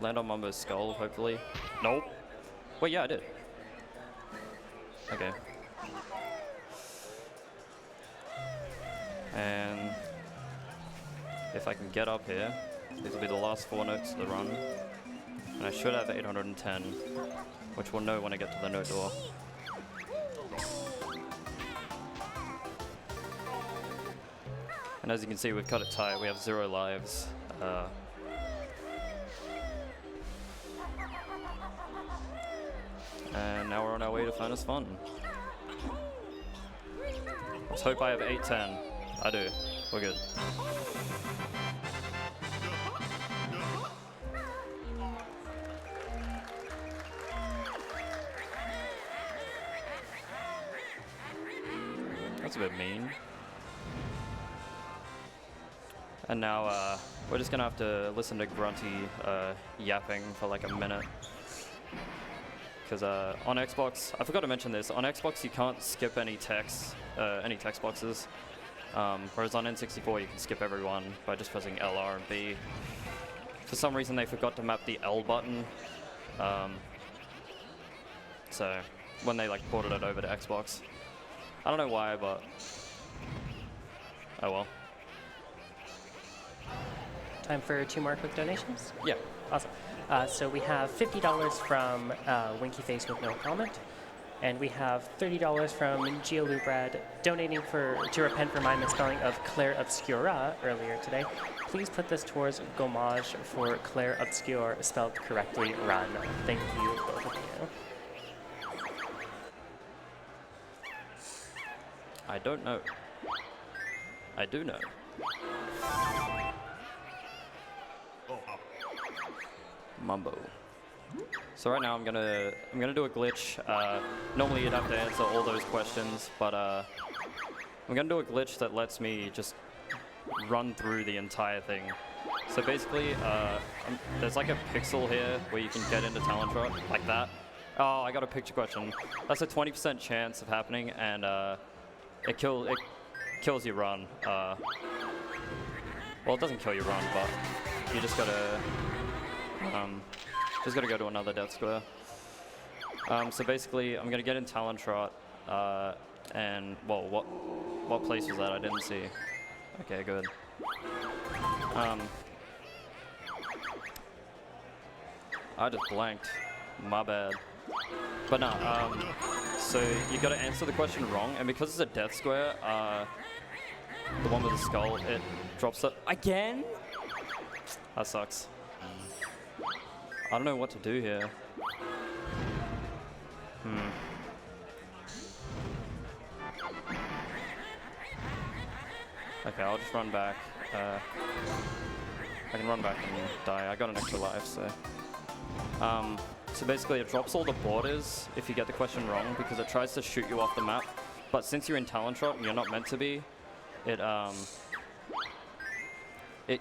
land on Mumbo's skull, hopefully. Nope. Wait, yeah, I did. Okay. And if I can get up here, these will be the last 4 notes of the run. And I should have 810, which we'll know when I get to the note door. And as you can see, we've cut it tight. We have 0 lives. And now we're on our way to Finest Fun. Let's hope I have 810. I do. We're good. That's a bit mean. And now we're just gonna have to listen to Grunty yapping for like a minute. Because on Xbox, I forgot to mention this, on Xbox you can't skip any text boxes. Whereas on N64 you can skip every one by just pressing L, R, and B. For some reason they forgot to map the L button. So when they like ported it over to Xbox. I don't know why, but oh well. Time for 2 more quick donations? Yeah. Awesome. So we have $50 from Winky Face with no comment, and we have $30 from Geolubrad donating to repent for my misspelling of Claire Obscura earlier today. Please put this towards Gommage for Claire Obscure spelled correctly run. Thank you, both of you. I don't know. I do know. Mumbo. So right now I'm gonna do a glitch. Normally you'd have to answer all those questions, but I'm gonna do a glitch that lets me just run through the entire thing. So basically, there's like a pixel here where you can get into Talon Trot, like that. Oh, I got a picture question. That's a 20% chance of happening, and it kills your run. Well, it doesn't kill your run, but you just gotta go to another death square. So basically, I'm gonna get in Talon Trot, and well, what place was that? I didn't see. Okay, good. I just blanked. My bad. But no, so you gotta answer the question wrong, and because it's a death square, the one with the skull, it drops it again? That sucks. I don't know what to do here. Okay, I'll just run back. I can run back and die. I got an extra life, so. So basically it drops all the borders if you get the question wrong, because it tries to shoot you off the map. But since you're in Talon Trot and you're not meant to be, it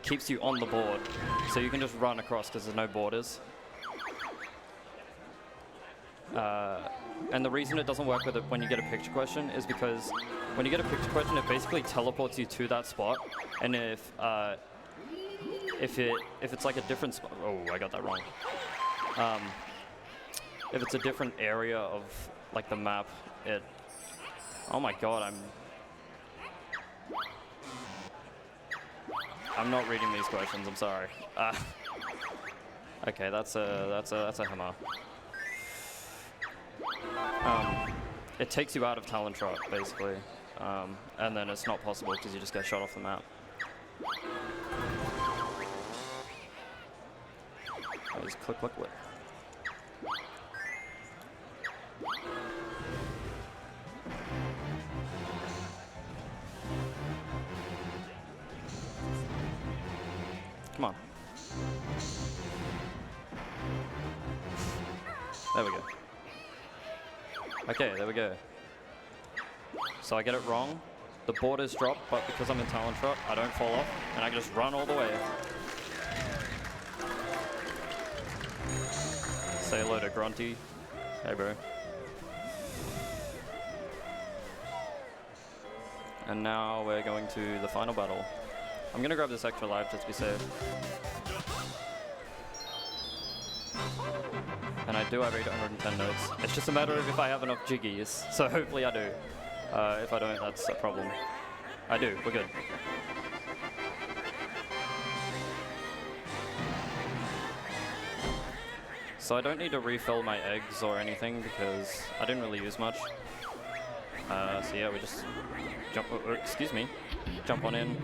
keeps you on the board. So you can just run across because there's no borders. And the reason it doesn't work with it when you get a picture question is because when you get a picture question, it basically teleports you to that spot. And if it's like a different spot, oh, I got that wrong. If it's a different area of like the map, oh my god, I'm not reading these questions, I'm sorry. Okay, that's a hammer. It takes you out of Talon Trot, basically. And then it's not possible because you just get shot off the map. Just click, click, click. Come on. There we go. Okay, there we go. So I get it wrong. The borders drop, but because I'm in Talon Trot, I don't fall off, and I can just run all the way. Say hello to Grunty. Hey, bro. And now we're going to the final battle. I'm gonna grab this extra life just to be safe. And I do have 810 notes. It's just a matter of if I have enough jiggies, so hopefully I do. If I don't, that's a problem. I do, we're good. So I don't need to refill my eggs or anything because I didn't really use much. So yeah, we just jump, excuse me, jump on in.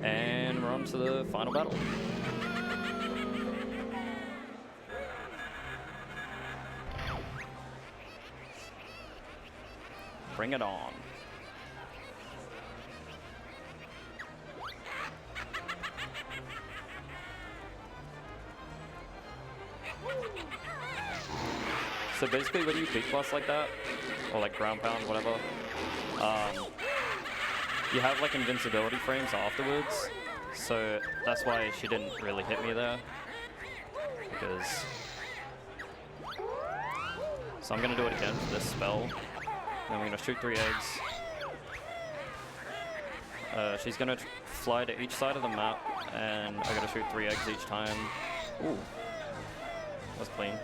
And we're on to the final battle. Bring it on. So basically when you beat boss like that, or like ground pound, whatever, you have like invincibility frames afterwards, so that's why she didn't really hit me there, because... So I'm gonna do it again for this spell, then we're gonna shoot 3 eggs. She's gonna fly to each side of the map, and I gotta shoot 3 eggs each time. Ooh, that's clean.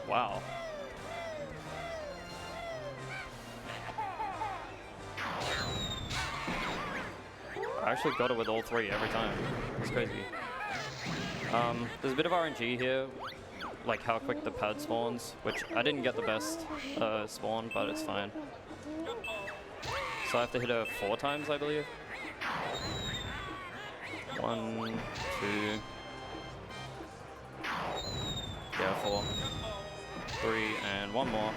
Wow. I actually got it with all 3 every time. It's crazy. There's a bit of RNG here, like how quick the pad spawns, which I didn't get the best spawn, but it's fine. So I have to hit her 4 times, I believe. 1, 2... Yeah, 4. 3, and 1 more.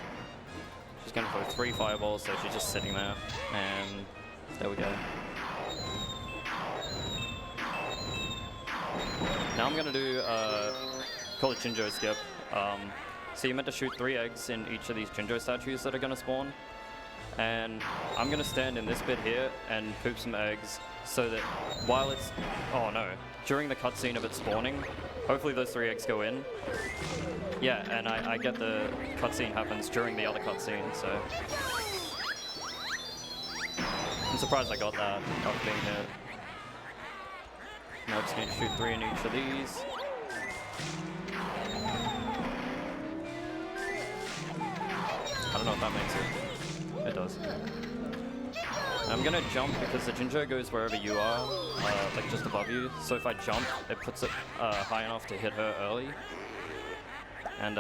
She's gonna throw 3 fireballs, so she's just sitting there, and there we go. Now I'm gonna do, call it Jinjo skip. So you're meant to shoot 3 eggs in each of these Jinjo statues that are gonna spawn. And I'm gonna stand in this bit here and poop some eggs so that while it's, oh no, during the cutscene of it spawning, hopefully those 3 eggs go in. Yeah, and I get the cutscene happens during the other cutscene, so. I'm surprised I got that after being here. Now I just need to shoot 3 in each of these. I don't know if that makes it. It does. I'm gonna jump because the Jinjo goes wherever you are, like just above you. So if I jump, it puts it high enough to hit her early. And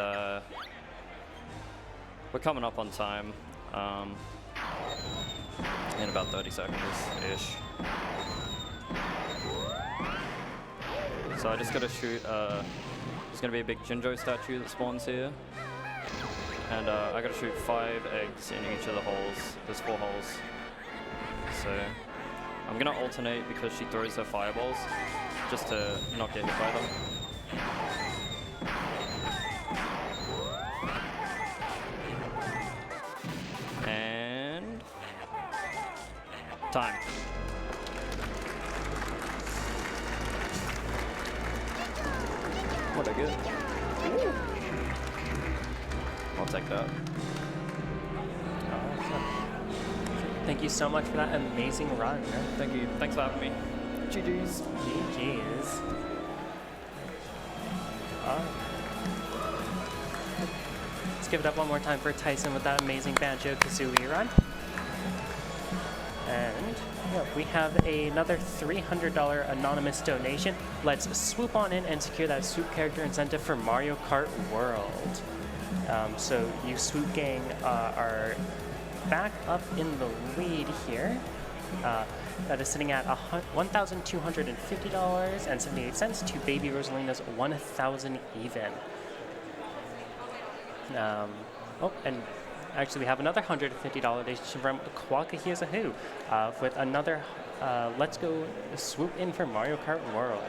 we're coming up on time. In about 30 seconds-ish. So I just gotta shoot, there's gonna be a big Jinjo statue that spawns here. And I gotta shoot 5 eggs in each of the holes. There's 4 holes. So I'm gonna alternate because she throws her fireballs, just to not get hit by them. And... time. What a good. Ooh. I'll take that. Thank you so much for that amazing run. Thank you. Thanks for having me. GG's. GG's. let's give it up one more time for TySoN with that amazing Banjo-Kazooie run. And yeah, we have another $300 anonymous donation. Let's swoop on in and secure that swoop character incentive for Mario Kart World. So you swoop gang are back up in the lead here. That is sitting at $1,250.78 to Baby Rosalina's 1,000 even. Oh, and actually we have another $150 donation from Kwakahiazahoo with another Let's Go swoop in for Mario Kart World.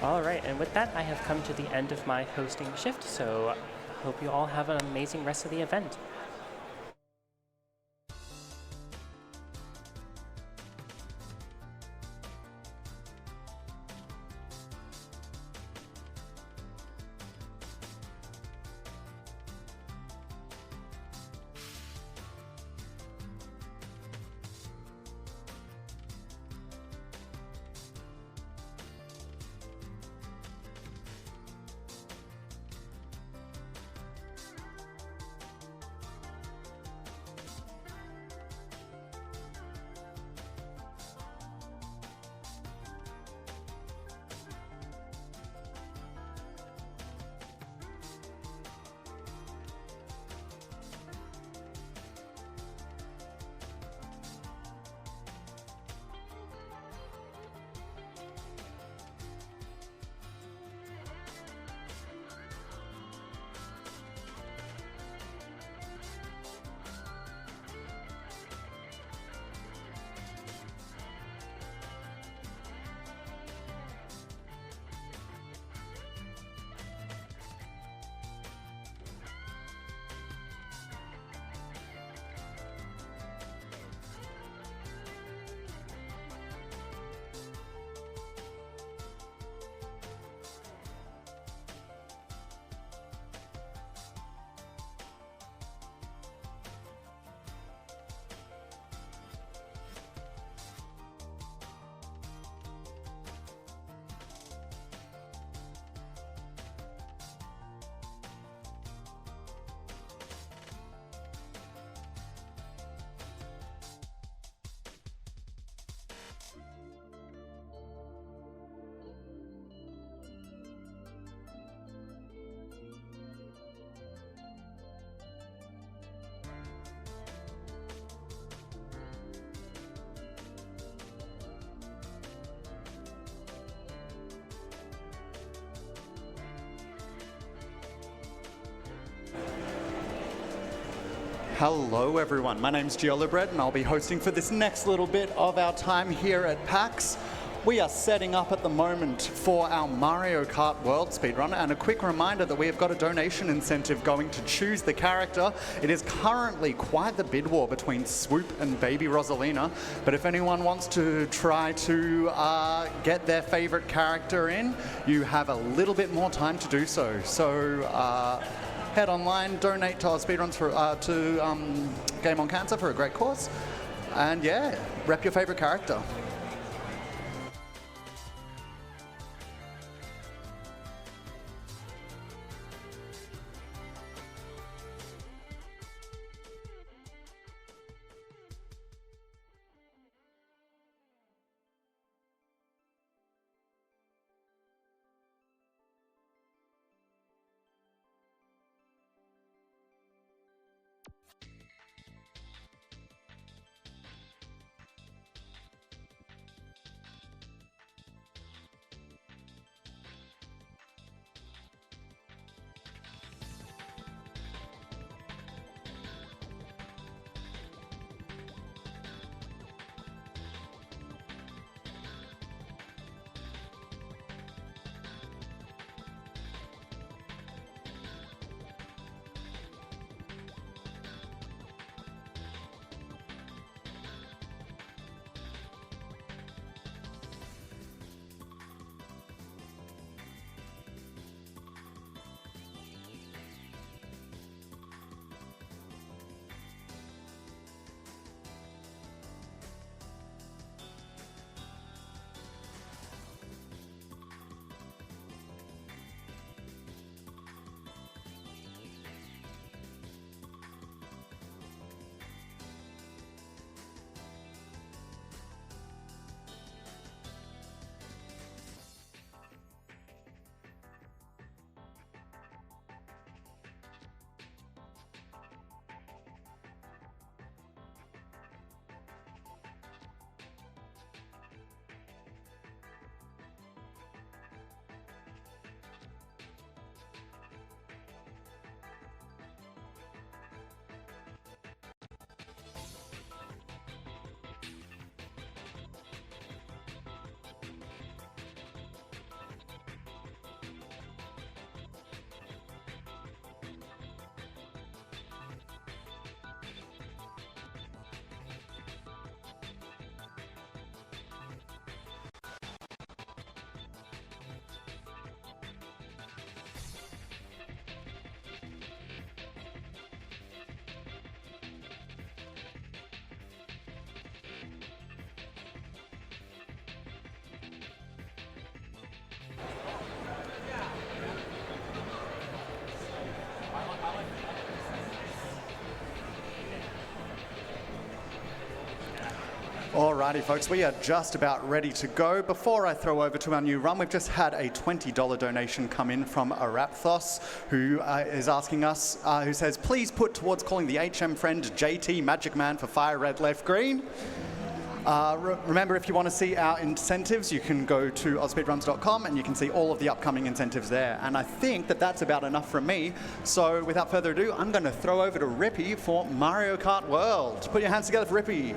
All right, and with that, I have come to the end of my hosting shift, so I hope you all have an amazing rest of the event. Hello everyone, my name's Giolabred and I'll be hosting for this next little bit of our time here at PAX. We are setting up at the moment for our Mario Kart World speedrun, and a quick reminder that we have got a donation incentive going to choose the character. It is currently quite the bid war between Swoop and Baby Rosalina, but if anyone wants to try to get their favorite character in, you have a little bit more time to do so. So head online, donate to AusSpeedruns to Game on Cancer for a great cause, and yeah, rep your favorite character. Alrighty, folks, we are just about ready to go. Before I throw over to our new run, we've just had a $20 donation come in from Arapthos, who is asking us, who says, please put towards calling the HM friend JT Magic Man for Fire Red Left Green. Remember, if you want to see our incentives, you can go to AusSpeedruns.com and you can see all of the upcoming incentives there. And I think that that's about enough from me. So without further ado, I'm going to throw over to Rippy for Mario Kart World. Put your hands together for Rippy.